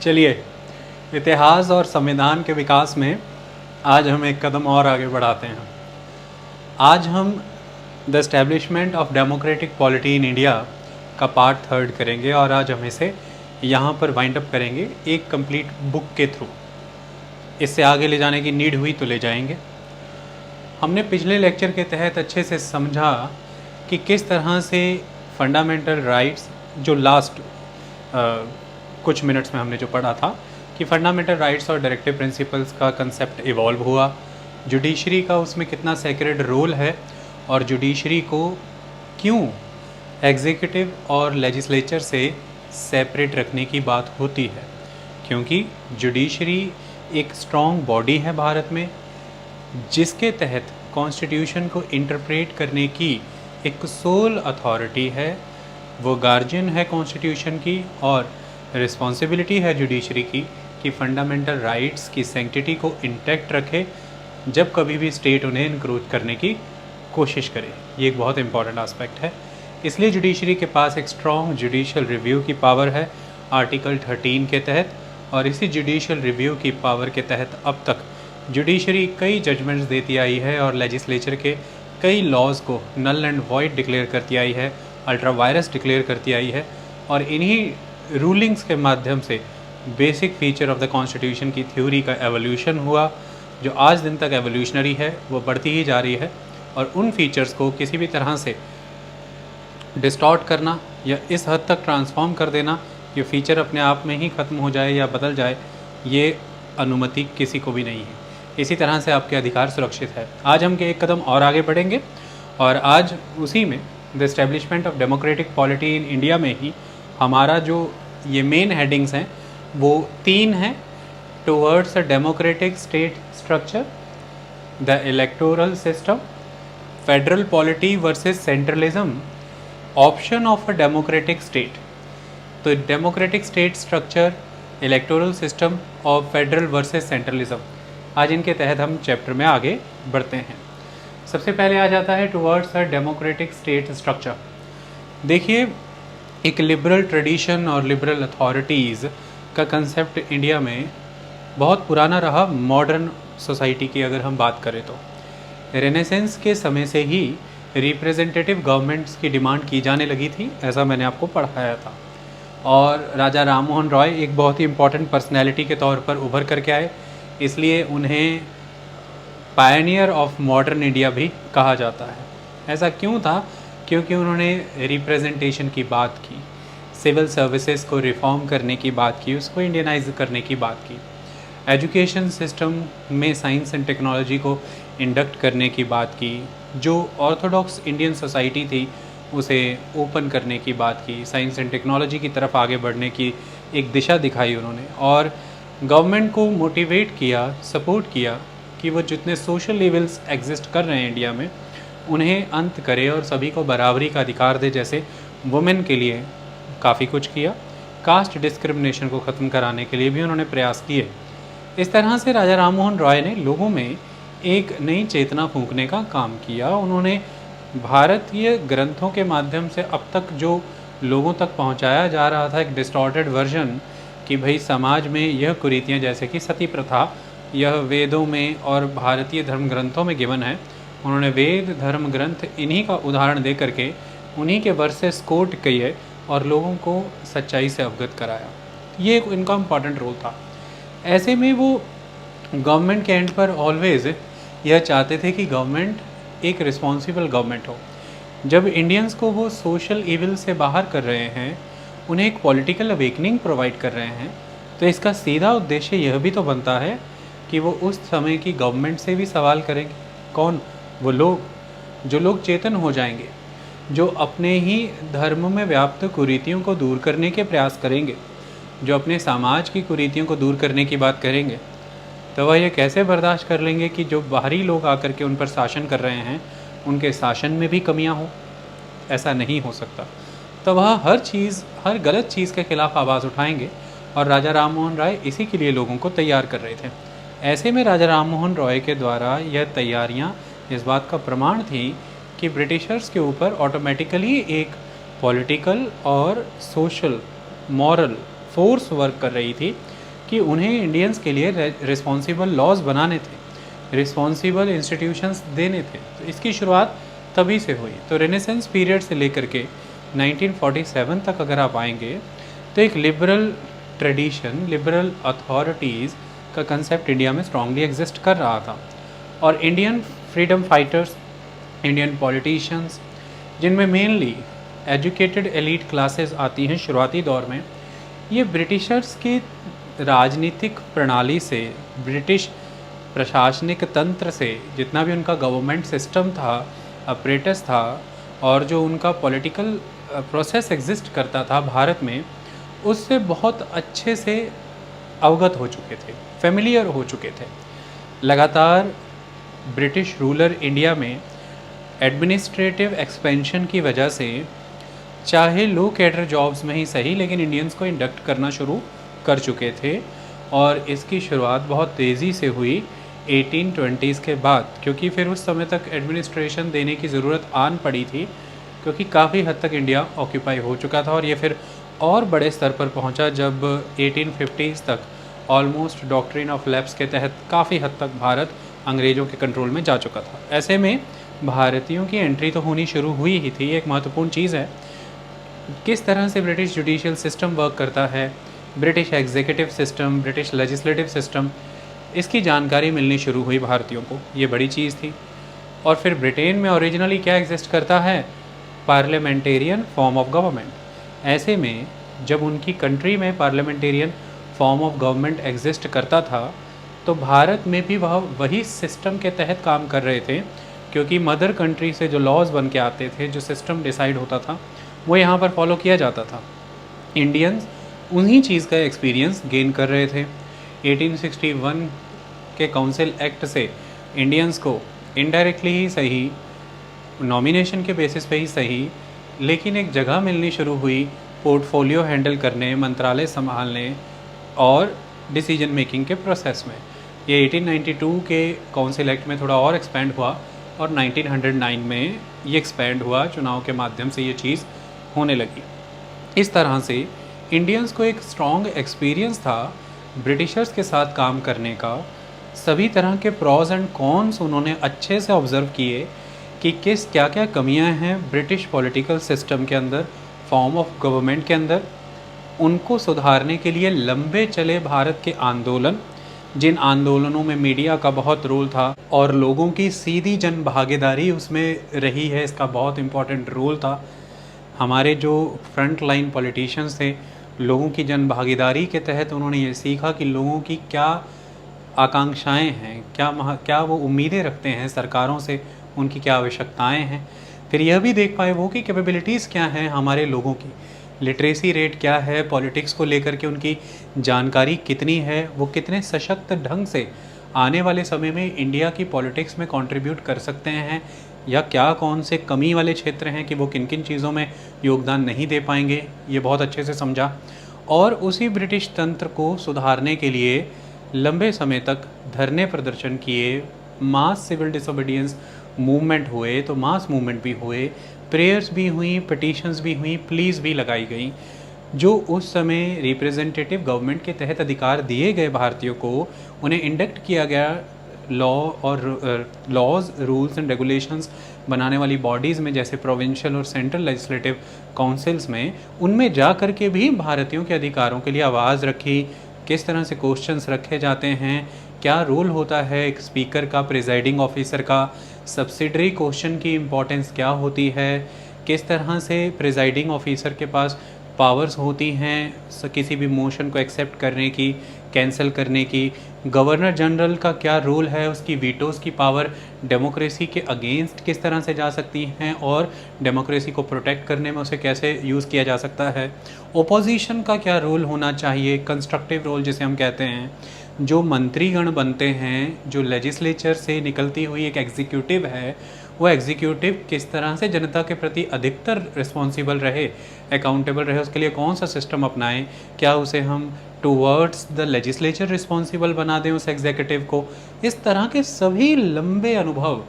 चलिए, इतिहास और संविधान के विकास में आज हम एक कदम और आगे बढ़ाते हैं। आज हम the establishment of democratic polity in India का पार्ट 3 करेंगे और आज हम इसे यहाँ पर वाइंड अप करेंगे एक कंप्लीट बुक के थ्रू। इससे आगे ले जाने की नीड हुई तो ले जाएंगे। हमने पिछले लेक्चर के तहत अच्छे से समझा कि किस तरह से फंडामेंटल राइट्स, जो लास्ट कुछ मिनट्स में हमने जो पढ़ा था कि फंडामेंटल राइट्स और डायरेक्टिव प्रिंसिपल्स का कंसेप्ट इवॉल्व हुआ, जुडिशरी का उसमें कितना सेक्रेड रोल है और जुडिशरी को क्यों एग्जीक्यूटिव और लेजिस्लेचर से सेपरेट रखने की बात होती है, क्योंकि जुडिशरी एक स्ट्रॉन्ग बॉडी है भारत में जिसके तहत कॉन्स्टिट्यूशन को इंटरप्रेट करने की एक सोल अथॉरिटी है, वो गार्जियन है कॉन्स्टिट्यूशन की और रिस्पॉन्सिबिलिटी है जुडिशरी की कि फंडामेंटल राइट्स की सेंक्टिटी को इंटैक्ट रखे जब कभी भी स्टेट उन्हें इंक्रोच करने की कोशिश करे। ये एक बहुत इंपॉर्टेंट एस्पेक्ट है। इसलिए जुडिशरी के पास एक स्ट्रॉन्ग जुडिशियल रिव्यू की पावर है आर्टिकल 13 के तहत, और इसी जुडिशियल रिव्यू की पावर के तहत अब तक जुडिशरी कई जजमेंट्स देती आई है और लेजिस्लेचर के कई लॉज को नल एंड वॉइड डिक्लेयर करती आई है, अल्ट्रा वायरस डिक्लेयर करती आई है, और इन्हीं रूलिंग्स के माध्यम से basic feature of the constitution की थ्योरी का एवोल्यूशन हुआ, जो आज दिन तक एवोल्यूशनरी है, वो बढ़ती ही जा रही है। और उन फीचर्स को किसी भी तरह से डिस्टॉर्ट करना या इस हद तक ट्रांसफॉर्म कर देना कि फीचर अपने आप में ही ख़त्म हो जाए या बदल जाए, ये अनुमति किसी को भी नहीं है। इसी तरह से आपके अधिकार सुरक्षित है। आज हम एक कदम और आगे बढ़ेंगे और आज उसी में the establishment of democratic polity in India में ही हमारा जो ये मेन हेडिंग्स हैं वो 3 हैं। Towards a democratic state structure, the electoral system, federal polity versus centralism, option of a democratic state. तो democratic state structure, electoral system और federal versus centralism, आज इनके तहत हम चैप्टर में आगे बढ़ते हैं। सबसे पहले आ जाता है towards a democratic state structure. देखिए, एक लिबरल ट्रेडिशन और लिबरल अथॉरिटीज़ का कंसेप्ट इंडिया में बहुत पुराना रहा। मॉडर्न सोसाइटी की अगर हम बात करें तो रेनेसेंस के समय से ही रिप्रेजेंटेटिव गवर्नमेंट्स की डिमांड की जाने लगी थी, ऐसा मैंने आपको पढ़ाया था। और राजा राम मोहन रॉय एक बहुत ही इम्पॉर्टेंट पर्सनैलिटी के तौर पर उभर करके आए, इसलिए उन्हें पायनियर ऑफ मॉडर्न इंडिया भी कहा जाता है। ऐसा क्यों था? क्योंकि उन्होंने रिप्रेजेंटेशन की बात की, सिविल सर्विसेज को रिफॉर्म करने की बात की, उसको इंडियनाइज करने की बात की, एजुकेशन सिस्टम में साइंस एंड टेक्नोलॉजी को इंडक्ट करने की बात की, जो ऑर्थोडॉक्स इंडियन सोसाइटी थी उसे ओपन करने की बात की, साइंस एंड टेक्नोलॉजी की तरफ आगे बढ़ने की एक दिशा दिखाई उन्होंने, और गवर्नमेंट को मोटिवेट किया, सपोर्ट किया कि वो जितने सोशल इविल्स एग्जिस्ट कर रहे हैं इंडिया में उन्हें अंत करे और सभी को बराबरी का अधिकार दे। जैसे वुमेन के लिए काफ़ी कुछ किया, कास्ट डिस्क्रिमिनेशन को ख़त्म कराने के लिए भी उन्होंने प्रयास किए। इस तरह से राजा राम मोहन रॉय ने लोगों में एक नई चेतना फूंकने का काम किया। उन्होंने भारतीय ग्रंथों के माध्यम से अब तक जो लोगों तक पहुंचाया जा रहा था एक डिस्टॉर्टेड वर्जन कि भाई समाज में यह कुरीतियाँ जैसे कि सती प्रथा, यह वेदों में और भारतीय धर्म ग्रंथों में गिवन है। उन्होंने वेद धर्म ग्रंथ इन्हीं का उदाहरण दे करके उन्हीं के वर्सेस कोट किए और लोगों को सच्चाई से अवगत कराया। ये एक इनका इम्पॉर्टेंट रोल था। ऐसे में वो गवर्नमेंट के एंड पर ऑलवेज यह चाहते थे कि गवर्नमेंट एक रिस्पॉन्सिबल गवर्नमेंट हो। जब इंडियंस को वो सोशल इविल से बाहर कर रहे हैं, उन्हें एक पॉलिटिकल अवेकनिंग प्रोवाइड कर रहे हैं, तो इसका सीधा उद्देश्य यह भी तो बनता है कि वो उस समय की गवर्नमेंट से भी सवाल करेंगे। कौन? वो लोग, जो लोग चेतन हो जाएंगे, जो अपने ही धर्म में व्याप्त कुरीतियों को दूर करने के प्रयास करेंगे, जो अपने समाज की कुरीतियों को दूर करने की बात करेंगे, तो वह ये कैसे बर्दाश्त कर लेंगे कि जो बाहरी लोग आकर के उन पर शासन कर रहे हैं उनके शासन में भी कमियां हो? ऐसा नहीं हो सकता। तो वह हर चीज़, हर गलत चीज़ के खिलाफ आवाज़ उठाएंगे और राजा राम मोहन राय इसी के लिए लोगों को तैयार कर रहे थे। ऐसे में राजा राम मोहन रॉय के द्वारा यह तैयारियां इस बात का प्रमाण थी कि ब्रिटिशर्स के ऊपर ऑटोमेटिकली एक पॉलिटिकल और सोशल मॉरल फोर्स वर्क कर रही थी कि उन्हें इंडियंस के लिए रिस्पॉन्सिबल लॉज बनाने थे, रिस्पॉन्सिबल इंस्टीट्यूशंस देने थे। तो इसकी शुरुआत तभी से हुई। तो रेनेसेंस पीरियड से लेकर के 1947 तक अगर आप आएंगे तो एक लिबरल ट्रेडिशन, लिबरल अथॉरिटीज़ का कंसेप्ट इंडिया में स्ट्रांगली एग्जिस्ट कर रहा था। और Indian freedom fighters, Indian politicians, जिनमें मेनली एजुकेटेड एलीट क्लासेस आती हैं शुरुआती दौर में, ये ब्रिटिशर्स की राजनीतिक प्रणाली से, ब्रिटिश प्रशासनिक तंत्र से, जितना भी उनका गवर्नमेंट सिस्टम था, अपरेटस था, और जो उनका पॉलिटिकल प्रोसेस एग्जिस्ट करता था भारत में, उससे बहुत अच्छे से अवगत हो चुके थे, फेमिलियर हो चुके थे। लगातार ब्रिटिश रूलर इंडिया में एडमिनिस्ट्रेटिव एक्सपेंशन की वजह से, चाहे लो कैडर जॉब्स में ही सही, लेकिन इंडियंस को इंडक्ट करना शुरू कर चुके थे। और इसकी शुरुआत बहुत तेज़ी से हुई 1820s के बाद, क्योंकि फिर उस समय तक एडमिनिस्ट्रेशन देने की ज़रूरत आन पड़ी थी, क्योंकि काफ़ी हद तक इंडिया ऑक्यूपाई हो चुका था। और ये फिर और बड़े स्तर पर पहुंचा जब 1850s तक ऑलमोस्ट डॉक्ट्रिन ऑफ लैप्स के तहत काफ़ी हद तक भारत अंग्रेज़ों के कंट्रोल में जा चुका था। ऐसे में भारतीयों की एंट्री तो होनी शुरू हुई ही थी। एक महत्वपूर्ण चीज़ है किस तरह से ब्रिटिश जुडिशियल सिस्टम वर्क करता है, British executive system, British legislative system, इसकी जानकारी मिलनी शुरू हुई भारतीयों को। ये बड़ी चीज़ थी। और फिर ब्रिटेन में ओरिजिनली क्या एग्जिस्ट करता है? Parliamentarian form of government. ऐसे में जब उनकी कंट्री में parliamentarian form of government exist करता था, तो भारत में भी वह वही सिस्टम के तहत काम कर रहे थे, क्योंकि मदर कंट्री से जो लॉज बन के आते थे, जो सिस्टम डिसाइड होता था, वो यहाँ पर फॉलो किया जाता था। इंडियंस उन्हीं चीज़ का एक्सपीरियंस गेन कर रहे थे। 1861 के काउंसिल एक्ट से इंडियंस को इनडायरेक्टली ही सही, नॉमिनेशन के बेसिस पे ही सही, लेकिन एक जगह मिलनी शुरू हुई पोर्टफोलियो हैंडल करने, मंत्रालय संभालने और डिसीजन मेकिंग के प्रोसेस में। ये 1892 के काउंसिल एक्ट में थोड़ा और एक्सपेंड हुआ और 1909 में ये एक्सपेंड हुआ, चुनाव के माध्यम से ये चीज़ होने लगी। इस तरह से इंडियंस को एक स्ट्रॉन्ग एक्सपीरियंस था ब्रिटिशर्स के साथ काम करने का। सभी तरह के प्रॉज एंड कॉन्स उन्होंने अच्छे से ऑब्ज़र्व किए कि क्या क्या कमियां हैं ब्रिटिश पॉलिटिकल सिस्टम के अंदर, फॉर्म ऑफ गवर्नमेंट के अंदर। उनको सुधारने के लिए लंबे चले भारत के आंदोलन, जिन आंदोलनों में मीडिया का बहुत रोल था और लोगों की सीधी जन भागीदारी उसमें रही है, इसका बहुत इम्पोर्टेंट रोल था। हमारे जो फ्रंट लाइन पॉलिटिशियंस थे, लोगों की जन भागीदारी के तहत उन्होंने ये सीखा कि लोगों की क्या आकांक्षाएं हैं, क्या वो उम्मीदें रखते हैं सरकारों से, उनकी क्या आवश्यकताएं हैं। फिर यह भी देख पाए वो कि कैपेबिलिटीज़ क्या हैं हमारे लोगों की, लिटरेसी रेट क्या है, पॉलिटिक्स को लेकर के उनकी जानकारी कितनी है, वो कितने सशक्त ढंग से आने वाले समय में इंडिया की पॉलिटिक्स में कंट्रीब्यूट कर सकते हैं, या क्या कौन से कमी वाले क्षेत्र हैं कि वो किन किन चीज़ों में योगदान नहीं दे पाएंगे। ये बहुत अच्छे से समझा। और उसी ब्रिटिश तंत्र को सुधारने के लिए लंबे समय तक धरने प्रदर्शन किए, मास सिविल डिसोबीडियंस मूवमेंट हुए, तो मास मूवमेंट भी हुए, प्रेयर्स भी हुई, पिटीशंस भी हुई, प्लीज़ भी लगाई गई। जो उस समय रिप्रेजेंटेटिव गवर्नमेंट के तहत अधिकार दिए गए भारतीयों को, उन्हें इंडक्ट किया गया लॉ और लॉज, रूल्स एंड रेगुलेशंस बनाने वाली बॉडीज़ में, जैसे प्रोविंशियल और सेंट्रल लेजिस्लेटिव काउंसिल्स में, उनमें जा कर के भी भारतीयों के अधिकारों के लिए आवाज़ रखी। किस तरह से क्वेश्चंस रखे जाते हैं, क्या रोल होता है एक स्पीकर का, प्रिजाइडिंग ऑफिसर का, सब्सिडरी क्वेश्चन की इम्पोर्टेंस क्या होती है, किस तरह से प्रिजाइडिंग ऑफिसर के पास पावर्स होती हैं किसी भी मोशन को एक्सेप्ट करने की, कैंसिल करने की, गवर्नर जनरल का क्या रोल है, उसकी वीटोज़ की पावर डेमोक्रेसी के अगेंस्ट किस तरह से जा सकती हैं और डेमोक्रेसी को प्रोटेक्ट करने में उसे कैसे यूज़ किया जा सकता है, ओपोजिशन का क्या रोल होना चाहिए, कंस्ट्रक्टिव रोल जिसे हम कहते हैं, जो मंत्रीगण बनते हैं, जो लेजिस्लेचर से निकलती हुई एक एग्जीक्यूटिव है, वो एग्जीक्यूटिव किस तरह से जनता के प्रति अधिकतर रिस्पॉन्सिबल रहे, अकाउंटेबल रहे, उसके लिए कौन सा सिस्टम अपनाएं, क्या उसे हम टूवर्ड्स द लेजिस्लेचर रिस्पॉन्सिबल बना दें उस एग्जीक्यूटिव को। इस तरह के सभी लंबे अनुभव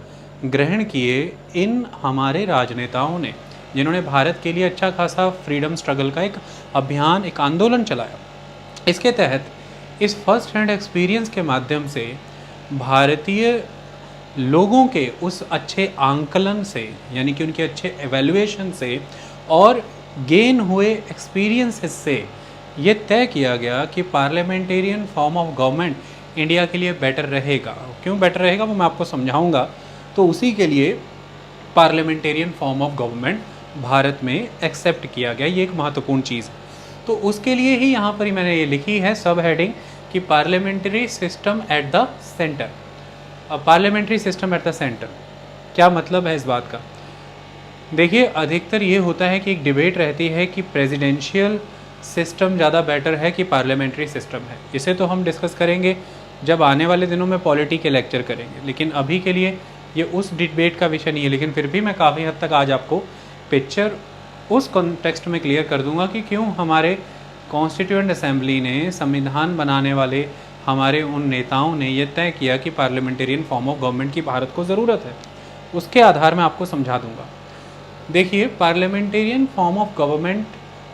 ग्रहण किए इन हमारे राजनेताओं ने, जिन्होंने भारत के लिए अच्छा खासा फ्रीडम स्ट्रगल का एक अभियान, एक आंदोलन चलाया। इसके तहत इस फर्स्ट हैंड एक्सपीरियंस के माध्यम से भारतीय लोगों के उस अच्छे आंकलन से, यानी कि उनके अच्छे एवेल्युएशन से और गेन हुए एक्सपीरियंसेस से ये तय किया गया कि parliamentarian form of government India के लिए बेटर रहेगा। क्यों बेटर रहेगा वो मैं आपको समझाऊंगा। तो उसी के लिए parliamentarian form of government Bharat में एक्सेप्ट किया गया, ये एक महत्वपूर्ण चीज़ है। तो उसके लिए ही यहाँ पर ही मैंने ये लिखी है सब हेडिंग कि parliamentary system at the centre. Parliamentary system at the centre क्या मतलब है इस बात का? देखिए, अधिकतर ये होता है कि एक डिबेट रहती है कि प्रेसिडेंशियल सिस्टम ज़्यादा बेटर है कि पार्लियामेंट्री सिस्टम है। इसे तो हम डिस्कस करेंगे जब आने वाले दिनों में पॉलिटी के लेक्चर करेंगे, लेकिन अभी के लिए ये उस डिबेट का विषय नहीं है। लेकिन फिर भी मैं काफ़ी हद तक आज आपको पिक्चर उस कॉन्टेक्स्ट में क्लियर कर दूंगा कि क्यों हमारे कॉन्स्टिट्यूएंट असेंबली ने, संविधान बनाने वाले हमारे उन नेताओं ने ये तय किया कि पार्लियामेंटेरियन फॉर्म ऑफ गवर्नमेंट की भारत को ज़रूरत है। उसके आधार में आपको समझा दूंगा। देखिए, पार्लियामेंटेरियन फॉर्म ऑफ गवर्नमेंट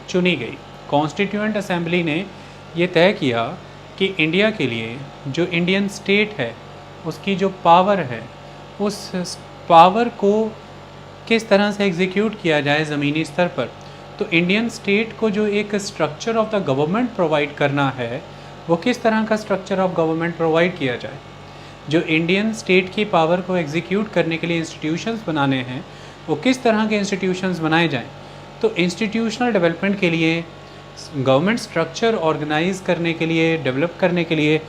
चुनी गई। कॉन्स्टिट्यूएंट असेंबली ने ये तय किया कि इंडिया के लिए जो इंडियन स्टेट है उसकी जो पावर है, उस पावर को किस तरह से एग्जीक्यूट किया जाए ज़मीनी स्तर पर। तो इंडियन स्टेट को जो एक structure of the government provide करना है, वो किस तरह का स्ट्रक्चर ऑफ गवर्नमेंट प्रोवाइड किया जाए। जो इंडियन स्टेट की पावर को एग्जीक्यूट करने के लिए इंस्टीट्यूशंस बनाने हैं, वो किस तरह के इंस्टीट्यूशंस बनाए जाएं। तो इंस्टीट्यूशनल डेवलपमेंट के लिए, गवर्नमेंट स्ट्रक्चर ऑर्गेनाइज करने के लिए, डेवलप करने के लिए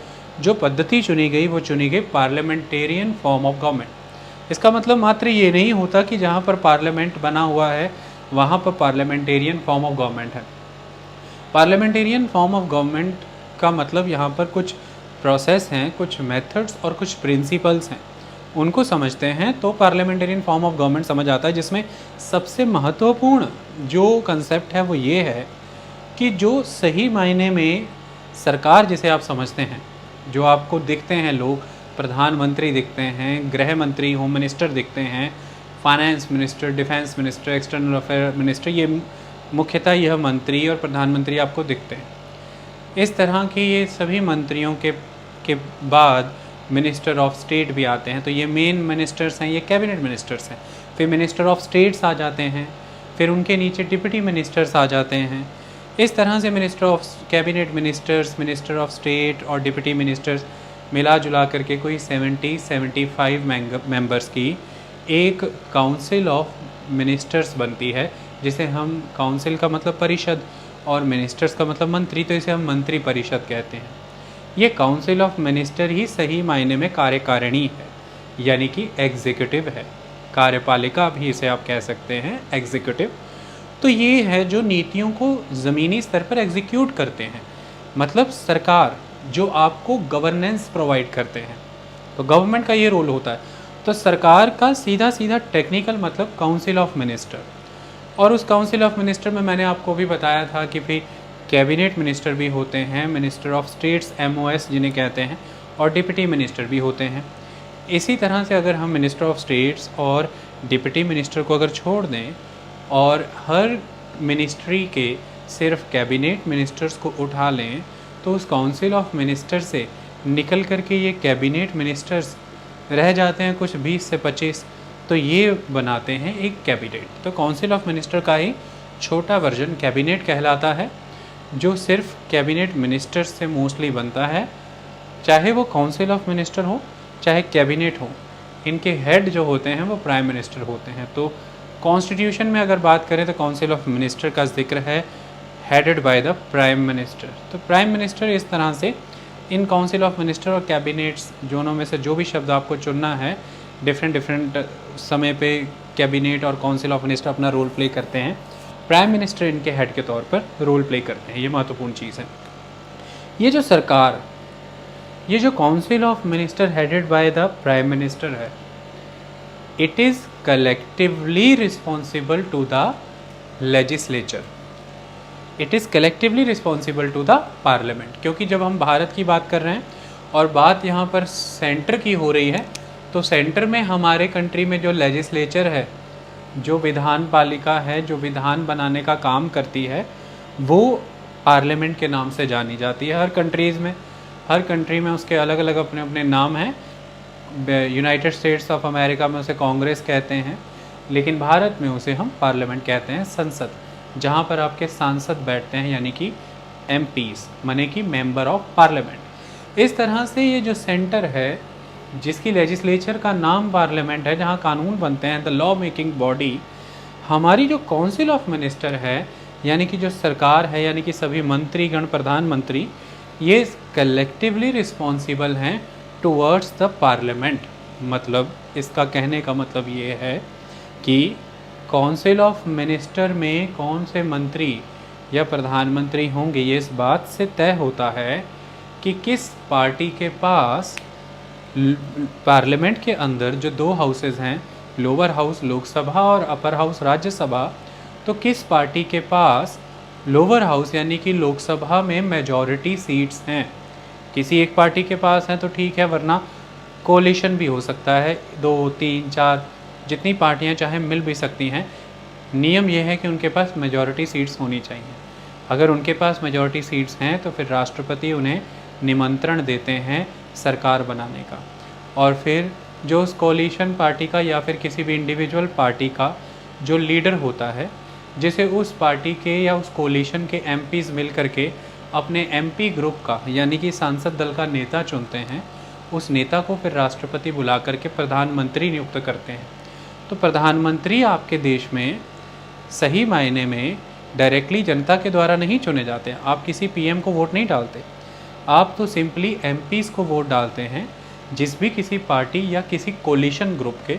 जो पद्धति चुनी गई वो चुनी गई पार्लियामेंटेरियन फॉर्म ऑफ गवर्नमेंट। इसका मतलब मात्र ये नहीं होता कि जहाँ पर पार्लियामेंट बना हुआ है वहाँ पर पार्लियामेंटेरियन फॉर्म ऑफ गवर्नमेंट है। पार्लियामेंटेरियन फॉर्म ऑफ गवर्नमेंट का मतलब यहाँ पर कुछ प्रोसेस हैं, कुछ मेथड्स और कुछ प्रिंसिपल्स हैं, उनको समझते हैं तो पार्लियामेंटेरियन फॉर्म ऑफ गवर्नमेंट समझ आता है। जिसमें सबसे महत्वपूर्ण जो कंसेप्ट है वो ये है कि जो सही मायने में सरकार जिसे आप समझते हैं, जो आपको दिखते हैं लोग, प्रधानमंत्री दिखते हैं, गृह मंत्री, होम मिनिस्टर दिखते हैं, finance minister, defence minister, external affair minister, ये मुख्यतः यह मंत्री और प्रधानमंत्री आपको दिखते हैं। इस तरह के ये सभी मंत्रियों के बाद मिनिस्टर ऑफ स्टेट भी आते हैं। तो ये मेन मिनिस्टर्स हैं, ये कैबिनेट मिनिस्टर्स हैं। फिर मिनिस्टर ऑफ स्टेट्स आ जाते हैं, फिर उनके नीचे डिप्टी मिनिस्टर्स आ जाते हैं। इस तरह से minister of cabinet ministers, minister of state और डिप्टी मिनिस्टर्स मिला जुला करके कोई 75 मेंबर्स की एक काउंसिल ऑफ मिनिस्टर्स बनती है, जिसे हम, काउंसिल का मतलब परिषद और मिनिस्टर्स का मतलब मंत्री, तो इसे हम मंत्री परिषद कहते हैं। ये काउंसिल ऑफ मिनिस्टर ही सही मायने में कार्यकारिणी है, यानी कि एग्जीक्यूटिव है। कार्यपालिका भी इसे आप कह सकते हैं, एग्जीक्यूटिव। तो ये है जो नीतियों को ज़मीनी स्तर पर एग्जीक्यूट करते हैं, मतलब सरकार जो आपको गवर्नेंस प्रोवाइड करते हैं। तो गवर्नमेंट का ये रोल होता है। तो सरकार का सीधा सीधा टेक्निकल मतलब काउंसिल ऑफ मिनिस्टर। और उस काउंसिल ऑफ मिनिस्टर में मैंने आपको भी बताया था कि भाई कैबिनेट मिनिस्टर भी होते हैं, मिनिस्टर ऑफ स्टेट्स MOS जिन्हें कहते हैं, और डिप्टी मिनिस्टर भी होते हैं। इसी तरह से अगर हम मिनिस्टर ऑफ स्टेट्स और डिप्टी मिनिस्टर को अगर छोड़ दें और हर मिनिस्ट्री के सिर्फ कैबिनेट मिनिस्टर्स को उठा लें, तो उस काउंसिल ऑफ मिनिस्टर से निकल करके ये कैबिनेट मिनिस्टर्स रह जाते हैं कुछ 20 से 25, तो ये बनाते हैं एक कैबिनेट। तो काउंसिल ऑफ मिनिस्टर का ही छोटा वर्जन कैबिनेट कहलाता है, जो सिर्फ कैबिनेट मिनिस्टर्स से मोस्टली बनता है, चाहे वो काउंसिल ऑफ मिनिस्टर हो चाहे कैबिनेट हो। इनके हेड जो होते हैं वो प्राइम मिनिस्टर होते हैं। तो कॉन्स्टिट्यूशन में अगर बात करें तो काउंसिल ऑफ मिनिस्टर का जिक्र है, headed by the prime minister. तो प्राइम मिनिस्टर इस तरह से इन काउंसिल ऑफ मिनिस्टर और कैबिनेट्स दोनों में से जो भी शब्द आपको चुनना है, डिफरेंट समय पे कैबिनेट और काउंसिल ऑफ मिनिस्टर अपना रोल प्ले करते हैं। प्राइम मिनिस्टर इनके हेड के तौर पर रोल प्ले करते हैं, ये महत्वपूर्ण चीज़ है। ये जो सरकार, ये जो council of minister headed by the prime minister है, it is collectively responsible to the legislature, it is collectively responsible to the parliament. क्योंकि जब हम भारत की बात कर रहे हैं और बात यहाँ पर सेंटर की हो रही है, तो सेंटर में हमारे कंट्री में जो लेजिस्लेचर है, जो विधान पालिका है, जो विधान बनाने का काम करती है, वो पार्लियामेंट के नाम से जानी जाती है। हर कंट्री में उसके अलग अलग अपने अपने नाम हैं। यूनाइटेड स्टेट्स ऑफ अमेरिका में उसे कांग्रेस कहते हैं, लेकिन भारत में उसे हम पार्लियामेंट कहते हैं, संसद, जहाँ पर आपके सांसद बैठते हैं, यानी कि एमपीज, माने कि मेंबर ऑफ पार्लियामेंट। इस तरह से ये जो सेंटर है, जिसकी लेजिस्लेचर का नाम पार्लियामेंट है, जहाँ कानून बनते हैं, द लॉ मेकिंग बॉडी, हमारी जो काउंसिल ऑफ मिनिस्टर है, यानी कि जो सरकार है, यानी कि सभी मंत्रीगण, प्रधानमंत्री, ये कलेक्टिवली रिस्पॉन्सिबल हैं टुवर्ड्स द पार्लियामेंट। मतलब इसका कहने का मतलब ये है कि काउंसिल ऑफ मिनिस्टर में कौन से मंत्री या प्रधानमंत्री होंगे, ये इस बात से तय होता है कि किस पार्टी के पास पार्लियामेंट के अंदर जो 2 हाउसेज हैं, लोअर हाउस लोकसभा और अपर हाउस राज्यसभा, तो किस पार्टी के पास लोअर हाउस यानी कि लोकसभा में मेजॉरिटी सीट्स हैं। किसी एक पार्टी के पास हैं तो ठीक है, वरना कोलिशन भी हो सकता है, 2, 3, 4 जितनी पार्टियां चाहे मिल भी सकती हैं। नियम यह है कि उनके पास मेजॉरिटी सीट्स होनी चाहिए। अगर उनके पास मेजॉरिटी सीट्स हैं तो फिर राष्ट्रपति उन्हें निमंत्रण देते हैं सरकार बनाने का, और फिर जो उस कोलिशन पार्टी का या फिर किसी भी इंडिविजुअल पार्टी का जो लीडर होता है, जिसे उस पार्टी के या उस कोलिशन के एमपीज़ मिल करके अपने एमपी ग्रुप का यानी कि सांसद दल का नेता चुनते हैं, उस नेता को फिर राष्ट्रपति बुला करके प्रधानमंत्री नियुक्त करते हैं। तो प्रधानमंत्री आपके देश में सही मायने में डायरेक्टली जनता के द्वारा नहीं चुने जाते। आप किसी पीएम को वोट नहीं डालते, आप तो सिंपली एमपीज़ को वोट डालते हैं। जिस भी किसी पार्टी या किसी कोलिशन ग्रुप के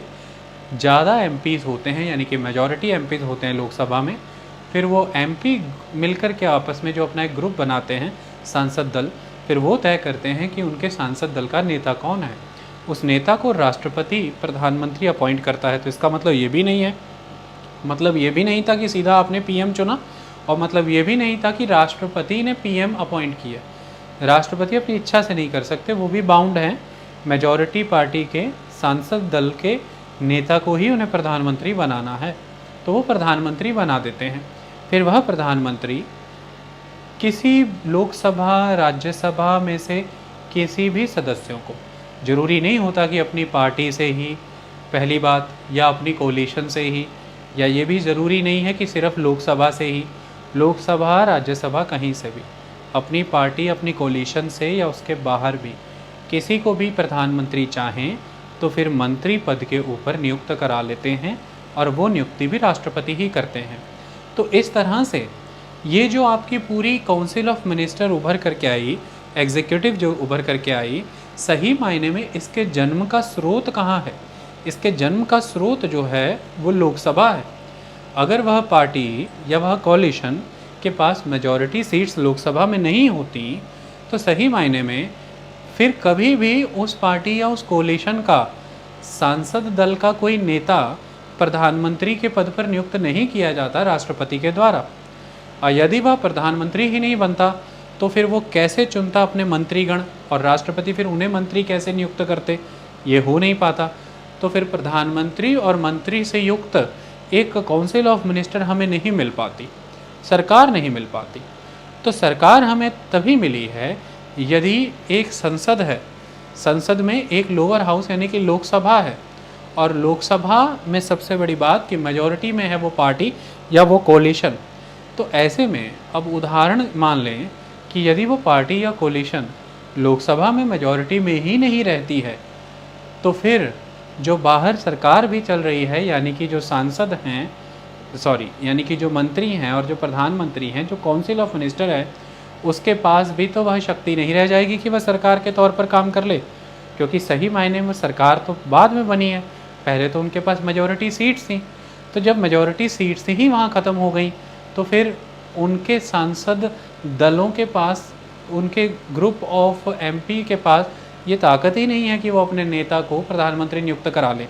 ज़्यादा एमपीज़ होते हैं, यानी कि मेजॉरिटी एमपीज़ होते हैं लोकसभा में, फिर वो एमपी मिलकर के आपस में जो अपना एक ग्रुप बनाते हैं सांसद दल, फिर वो तय करते हैं कि उनके सांसद दल का नेता कौन है। उस नेता को राष्ट्रपति प्रधानमंत्री अपॉइंट करता है। तो इसका मतलब ये भी नहीं था कि सीधा आपने पीएम चुना, और मतलब ये भी नहीं था कि राष्ट्रपति ने पीएम अपॉइंट किया। राष्ट्रपति अपनी इच्छा से नहीं कर सकते, वो भी बाउंड हैं मेजॉरिटी पार्टी के सांसद दल के नेता को ही उन्हें प्रधानमंत्री बनाना है, तो वो प्रधानमंत्री बना देते हैं। फिर वह प्रधानमंत्री किसी लोकसभा राज्यसभा में से किसी भी सदस्यों को, ज़रूरी नहीं होता कि अपनी पार्टी से ही, पहली बात, या अपनी कोलिशन से ही, या ये भी ज़रूरी नहीं है कि सिर्फ लोकसभा से ही, लोकसभा राज्यसभा कहीं से भी, अपनी पार्टी अपनी कोलिशन से या उसके बाहर भी किसी को भी प्रधानमंत्री चाहें तो फिर मंत्री पद के ऊपर नियुक्त करा लेते हैं, और वो नियुक्ति भी राष्ट्रपति ही करते हैं। तो इस तरह से ये जो आपकी पूरी काउंसिल ऑफ मिनिस्टर उभर करके आई, एग्जीक्यूटिव जो उभर करके आई, सही मायने में इसके जन्म का स्रोत कहाँ है? इसके जन्म का स्रोत जो है वो लोकसभा है। अगर वह पार्टी या वह कोलिशन के पास मेजॉरिटी सीट्स लोकसभा में नहीं होती, तो सही मायने में फिर कभी भी उस पार्टी या उस कोलिशन का सांसद दल का कोई नेता प्रधानमंत्री के पद पर नियुक्त नहीं किया जाता राष्ट्रपति के द्वारा। और यदि वह प्रधानमंत्री ही नहीं बनता तो फिर वो कैसे चुनता अपने मंत्रीगण, और राष्ट्रपति फिर उन्हें मंत्री कैसे नियुक्त करते? ये हो नहीं पाता। तो फिर प्रधानमंत्री और मंत्री से युक्त एक काउंसिल ऑफ मिनिस्टर हमें नहीं मिल पाती, सरकार नहीं मिल पाती। तो सरकार हमें तभी मिली है यदि एक संसद है, संसद में एक लोअर हाउस यानी कि लोकसभा है, और लोकसभा में सबसे बड़ी बात कि मेजॉरिटी में है वो पार्टी या वो कोलिशन। तो ऐसे में अब उदाहरण मान लें कि यदि वो पार्टी या कोलिशन लोकसभा में मेजॉरिटी में ही नहीं रहती है, तो फिर जो बाहर सरकार भी चल रही है, यानी कि जो सांसद हैं, यानी कि जो मंत्री हैं और जो प्रधानमंत्री हैं, जो काउंसिल ऑफ मिनिस्टर है, उसके पास भी तो वह शक्ति नहीं रह जाएगी कि वह सरकार के तौर पर काम कर ले, क्योंकि सही मायने में सरकार तो बाद में बनी है, पहले तो उनके पास मेजॉरिटी सीट्स थी। तो जब मेजॉरिटी सीट्स ही वहाँ ख़त्म हो गई, तो फिर उनके सांसद दलों के पास, उनके ग्रुप ऑफ एमपी के पास ये ताकत ही नहीं है कि वो अपने नेता को प्रधानमंत्री नियुक्त करा ले।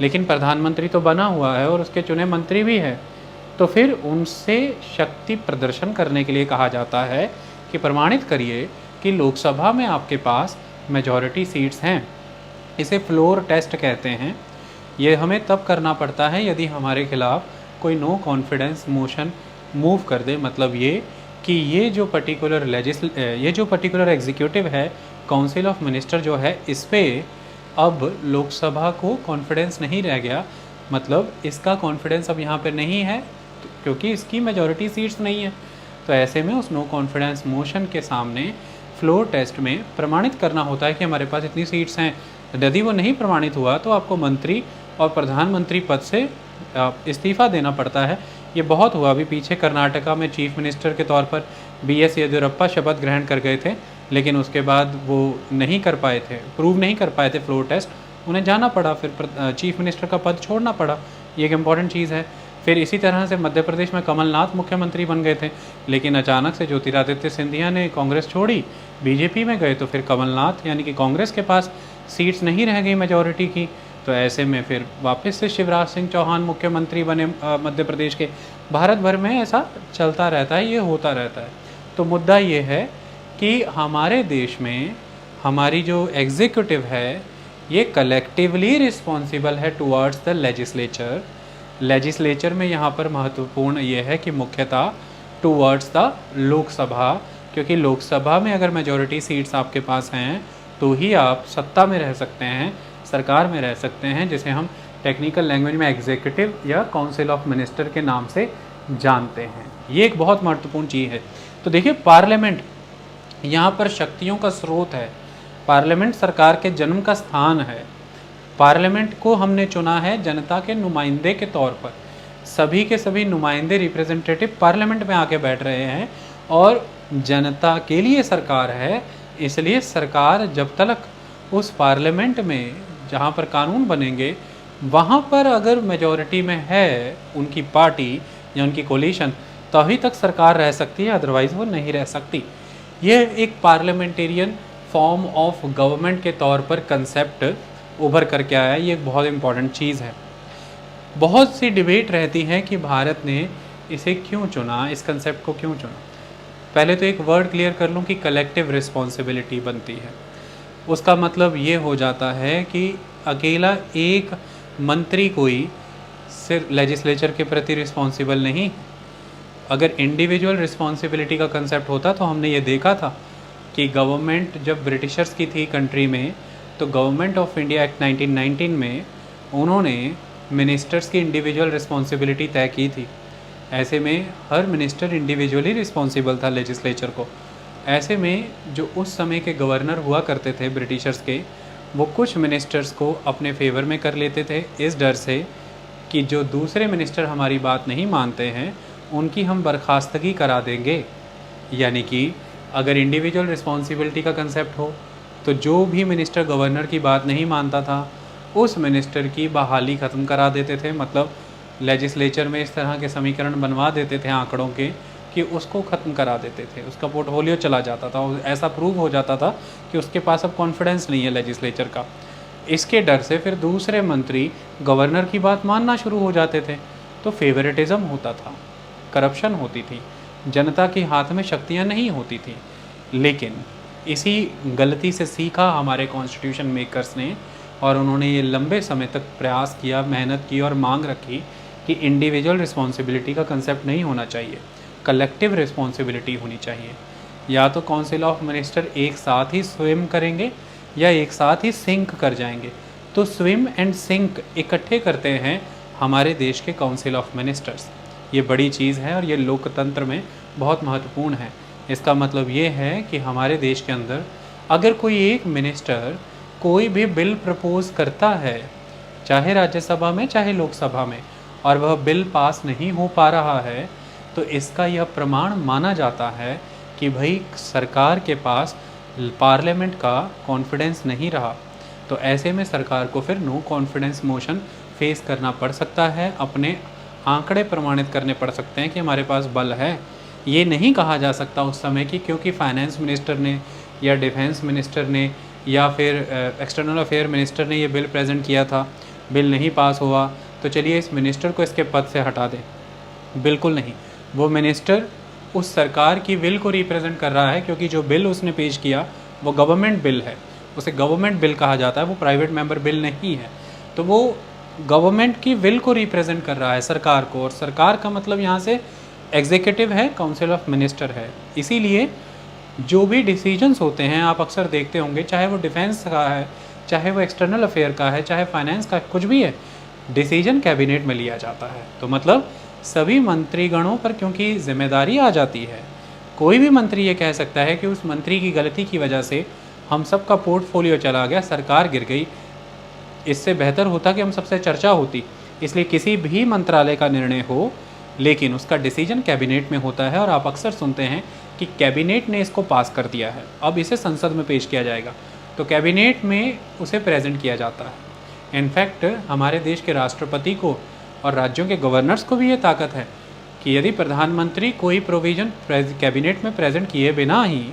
लेकिन प्रधानमंत्री तो बना हुआ है और उसके चुने मंत्री भी है, तो फिर उनसे शक्ति प्रदर्शन करने के लिए कहा जाता है कि प्रमाणित करिए कि लोकसभा में आपके पास मेजॉरिटी सीट्स हैं। इसे फ्लोर टेस्ट कहते हैं। ये हमें तब करना पड़ता है यदि हमारे खिलाफ कोई नो कॉन्फिडेंस मोशन मूव कर दे, मतलब ये कि ये जो पर्टिकुलर एग्जीक्यूटिव है, काउंसिल ऑफ मिनिस्टर जो है, इस पे अब लोकसभा को कॉन्फिडेंस नहीं रह गया। मतलब इसका कॉन्फिडेंस अब यहाँ पे नहीं है क्योंकि इसकी मेजॉरिटी सीट्स नहीं है। तो ऐसे में उस नो कॉन्फिडेंस मोशन के सामने फ्लोर टेस्ट में प्रमाणित करना होता है कि हमारे पास इतनी सीट्स हैं। यदि वो नहीं प्रमाणित हुआ तो आपको मंत्री और प्रधानमंत्री पद से इस्तीफ़ा देना पड़ता है। ये बहुत हुआ। अभी पीछे कर्नाटका में चीफ मिनिस्टर के तौर पर BS येदियुरप्पा शपथ ग्रहण कर गए थे, लेकिन उसके बाद वो नहीं कर पाए थे, प्रूव नहीं कर पाए थे फ्लोर टेस्ट, उन्हें जाना पड़ा, फिर चीफ मिनिस्टर का पद छोड़ना पड़ा। ये एक इम्पॉर्टेंट चीज़ है। फिर इसी तरह से मध्य प्रदेश में कमलनाथ मुख्यमंत्री बन गए थे, लेकिन अचानक से ज्योतिरादित्य सिंधिया ने कांग्रेस छोड़ी, BJP में गए, तो फिर कमलनाथ यानी कि कांग्रेस के पास सीट्स नहीं रह गई मेजॉरिटी की। तो ऐसे में फिर वापस से शिवराज सिंह चौहान मुख्यमंत्री बने मध्य प्रदेश के। भारत भर में ऐसा चलता रहता है, ये होता रहता है। तो मुद्दा ये है कि हमारे देश में हमारी जो एग्जीक्यूटिव है ये कलेक्टिवली रिस्पॉन्सिबल है टुवर्ड्स द लेजिस्लेचर। लेजिस्लेचर में यहाँ पर महत्वपूर्ण ये है कि मुख्यतः टुवर्ड्स द लोकसभा, क्योंकि लोकसभा में अगर मेजॉरिटी सीट्स आपके पास हैं तो ही आप सत्ता में रह सकते हैं, सरकार में रह सकते हैं, जिसे हम टेक्निकल लैंग्वेज में एग्जीक्यूटिव या काउंसिल ऑफ मिनिस्टर के नाम से जानते हैं। ये एक बहुत महत्वपूर्ण चीज़ है। तो देखिए, पार्लियामेंट यहाँ पर शक्तियों का स्रोत है। पार्लियामेंट सरकार के जन्म का स्थान है। पार्लियामेंट को हमने चुना है जनता के नुमाइंदे के तौर पर। सभी के सभी नुमाइंदे, रिप्रेजेंटेटिव पार्लियामेंट में आके बैठ रहे हैं और जनता के लिए सरकार है। इसलिए सरकार जब तक उस पार्लियामेंट में जहाँ पर कानून बनेंगे वहाँ पर अगर मेजॉरिटी में है उनकी पार्टी या उनकी कोलिशन, तभी तक सरकार रह सकती है, अदरवाइज़ वो नहीं रह सकती। ये एक पार्लियामेंटेरियन फॉर्म ऑफ गवर्नमेंट के तौर पर कंसेप्ट उभर करके आया है। ये एक बहुत इंपॉर्टेंट चीज़ है। बहुत सी डिबेट रहती है कि भारत ने इसे क्यों चुना, इस कंसेप्ट को क्यों चुना। पहले तो एक वर्ड क्लियर कर लूँ कि कलेक्टिव रिस्पॉन्सिबिलिटी बनती है। उसका मतलब ये हो जाता है कि अकेला एक मंत्री कोई सिर्फ लेजिस्लेचर के प्रति रिस्पॉन्सिबल नहीं। अगर इंडिविजुअल रिस्पॉन्सिबिलिटी का कंसेप्ट होता तो हमने ये देखा था कि गवर्नमेंट जब ब्रिटिशर्स की थी कंट्री में, तो गवर्नमेंट ऑफ इंडिया एक्ट 1919 में उन्होंने मिनिस्टर्स की इंडिविजुअल रिस्पॉन्सिबिलिटी तय की थी। ऐसे में हर मिनिस्टर इंडिविजुअली रिस्पॉन्सिबल था लेजिस्लेचर को। ऐसे में जो उस समय के गवर्नर हुआ करते थे ब्रिटिशर्स के, वो कुछ मिनिस्टर्स को अपने फेवर में कर लेते थे इस डर से कि जो दूसरे मिनिस्टर हमारी बात नहीं मानते हैं उनकी हम बर्खास्तगी करा देंगे। यानी कि अगर इंडिविजुअल रिस्पॉन्सिबिलिटी का कंसेप्ट हो तो जो भी मिनिस्टर गवर्नर की बात नहीं मानता था उस मिनिस्टर की बहाली ख़त्म करा देते थे। मतलब लेजिस्लेचर में इस तरह के समीकरण बनवा देते थे आंकड़ों के कि उसको ख़त्म करा देते थे, उसका पोर्टफोलियो चला जाता था। ऐसा प्रूव हो जाता था कि उसके पास अब कॉन्फिडेंस नहीं है लेजिस्लेचर का। इसके डर से फिर दूसरे मंत्री गवर्नर की बात मानना शुरू हो जाते थे। तो फेवरेटिज़म होता था, करप्शन होती थी, जनता के हाथ में शक्तियाँ नहीं होती थी। लेकिन इसी गलती से सीखा हमारे कॉन्स्टिट्यूशन मेकर्स ने, और उन्होंने ये लंबे समय तक प्रयास किया, मेहनत की और मांग रखी कि इंडिविजुअल रिस्पॉन्सिबिलिटी का कंसेप्ट नहीं होना चाहिए, कलेक्टिव रिस्पॉन्सिबिलिटी होनी चाहिए। या तो काउंसिल ऑफ मिनिस्टर एक साथ ही स्विम करेंगे या एक साथ ही सिंक कर जाएंगे। तो स्विम एंड सिंक इकट्ठे करते हैं हमारे देश के काउंसिल ऑफ मिनिस्टर्स। ये बड़ी चीज़ है और ये लोकतंत्र में बहुत महत्वपूर्ण है। इसका मतलब ये है कि हमारे देश के अंदर अगर कोई एक मिनिस्टर कोई भी बिल प्रपोज़ करता है, चाहे राज्यसभा में चाहे लोकसभा में, और वह बिल पास नहीं हो पा रहा है, तो इसका यह प्रमाण माना जाता है कि भाई सरकार के पास पार्लियामेंट का कॉन्फिडेंस नहीं रहा। तो ऐसे में सरकार को फिर नो कॉन्फिडेंस मोशन फेस करना पड़ सकता है, अपने आंकड़े प्रमाणित करने पड़ सकते हैं कि हमारे पास बल है। ये नहीं कहा जा सकता उस समय कि क्योंकि फाइनेंस मिनिस्टर ने या डिफेंस मिनिस्टर ने या फिर एक्सटर्नल अफेयर मिनिस्टर ने ये बिल प्रेजेंट किया था, बिल नहीं पास हुआ, तो चलिए इस मिनिस्टर को इसके पद से हटा दें। बिल्कुल नहीं। वो मिनिस्टर उस सरकार की विल को रिप्रेजेंट कर रहा है, क्योंकि जो बिल उसने पेश किया वो गवर्नमेंट बिल है, उसे गवर्नमेंट बिल कहा जाता है, वो प्राइवेट मेंबर बिल नहीं है। तो वो गवर्नमेंट की विल को रिप्रेजेंट कर रहा है, सरकार को। और सरकार का मतलब यहाँ से एग्जीक्यूटिव है, काउंसिल ऑफ मिनिस्टर है। इसीलिए जो भी डिसीजंस होते हैं आप अक्सर देखते होंगे, चाहे वो डिफेंस का है, चाहे वो एक्सटर्नल अफेयर का है, चाहे फाइनेंस का, कुछ भी है, डिसीजन कैबिनेट में लिया जाता है। तो मतलब सभी मंत्रीगणों पर क्योंकि जिम्मेदारी आ जाती है, कोई भी मंत्री ये कह सकता है कि उस मंत्री की गलती की वजह से हम सब का पोर्टफोलियो चला गया, सरकार गिर गई। इससे बेहतर होता कि हम सबसे चर्चा होती। इसलिए किसी भी मंत्रालय का निर्णय हो, लेकिन उसका डिसीजन कैबिनेट में होता है, और आप अक्सर सुनते हैं कि कैबिनेट ने इसको पास कर दिया है, अब इसे संसद में पेश किया जाएगा, तो कैबिनेट में उसे प्रेजेंट किया जाता है। इनफैक्ट हमारे देश के राष्ट्रपति को और राज्यों के गवर्नर्स को भी ये ताकत है कि यदि प्रधानमंत्री कोई प्रोविज़न कैबिनेट में प्रेजेंट किए बिना ही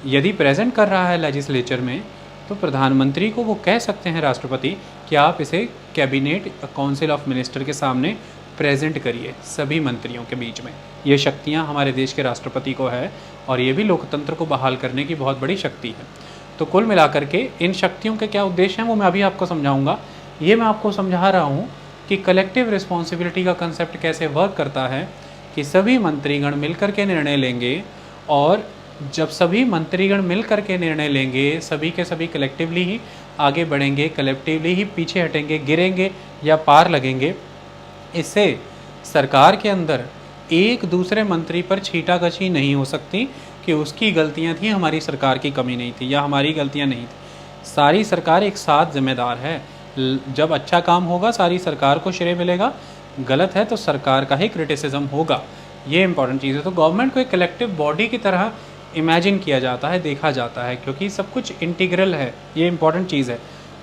यदि प्रेजेंट कर रहा है लेजिस्लेचर में, तो प्रधानमंत्री को वो कह सकते हैं राष्ट्रपति कि आप इसे कैबिनेट काउंसिल ऑफ मिनिस्टर के सामने प्रेजेंट करिए सभी मंत्रियों के बीच में। ये शक्तियाँ हमारे देश के राष्ट्रपति को है, और ये भी लोकतंत्र को बहाल करने की बहुत बड़ी शक्ति है। तो कुल मिलाकर के इन शक्तियों के क्या उद्देश्य हैं वो मैं अभी आपको समझाऊंगा। ये मैं आपको समझा रहा हूँ कि कलेक्टिव रिस्पॉन्सिबिलिटी का कंसेप्ट कैसे वर्क करता है, कि सभी मंत्रीगण मिलकर के निर्णय लेंगे, और जब सभी मंत्रीगण मिलकर के निर्णय लेंगे, सभी के सभी कलेक्टिवली ही आगे बढ़ेंगे, कलेक्टिवली ही पीछे हटेंगे, गिरेंगे या पार लगेंगे। इससे सरकार के अंदर एक दूसरे मंत्री पर छींटाकशी नहीं हो सकती कि उसकी गलतियां थी, हमारी सरकार की कमी नहीं थी, या हमारी गलतियां नहीं थी। सारी सरकार एक साथ जिम्मेदार है। जब अच्छा काम होगा सारी सरकार को श्रेय मिलेगा, गलत है तो सरकार का ही क्रिटिसिज्म होगा। ये इंपॉर्टेंट चीज़ है। तो गवर्नमेंट को एक कलेक्टिव बॉडी की तरह इमेजिन किया जाता है, देखा जाता है, क्योंकि सब कुछ इंटीग्रल है। ये इंपॉर्टेंट चीज़ है।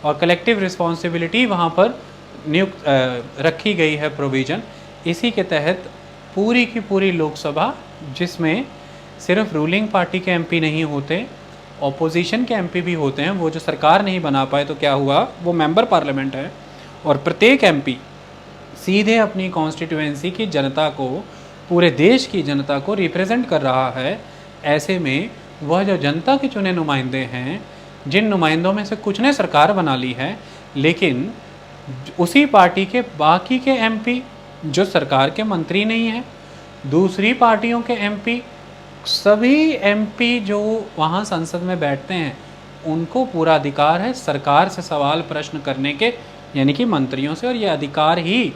और कलेक्टिव रिस्पॉन्सिबिलिटी वहाँ पर नियुक्त रखी गई है प्रोविज़न। इसी के तहत पूरी की पूरी लोकसभा, जिसमें सिर्फ रूलिंग पार्टी के एमपी नहीं होते, ऑपोजिशन के एमपी भी होते हैं। वो जो सरकार नहीं बना पाए तो क्या हुआ, वो मेंबर पार्लियामेंट है, और प्रत्येक एमपी सीधे अपनी कॉन्स्टिट्यूएंसी की जनता को, पूरे देश की जनता को रिप्रेजेंट कर रहा है। ऐसे में वह जो जनता के चुने नुमाइंदे हैं, जिन नुमाइंदों में से कुछ ने सरकार बना ली है, लेकिन उसी पार्टी के बाकी के एमपी जो सरकार के मंत्री नहीं हैं, दूसरी पार्टियों के एमपी, सभी एमपी जो वहाँ संसद में बैठते हैं, उनको पूरा अधिकार है सरकार से सवाल प्रश्न करने के, यानी कि मंत्रियों से। और ये अधिकार ही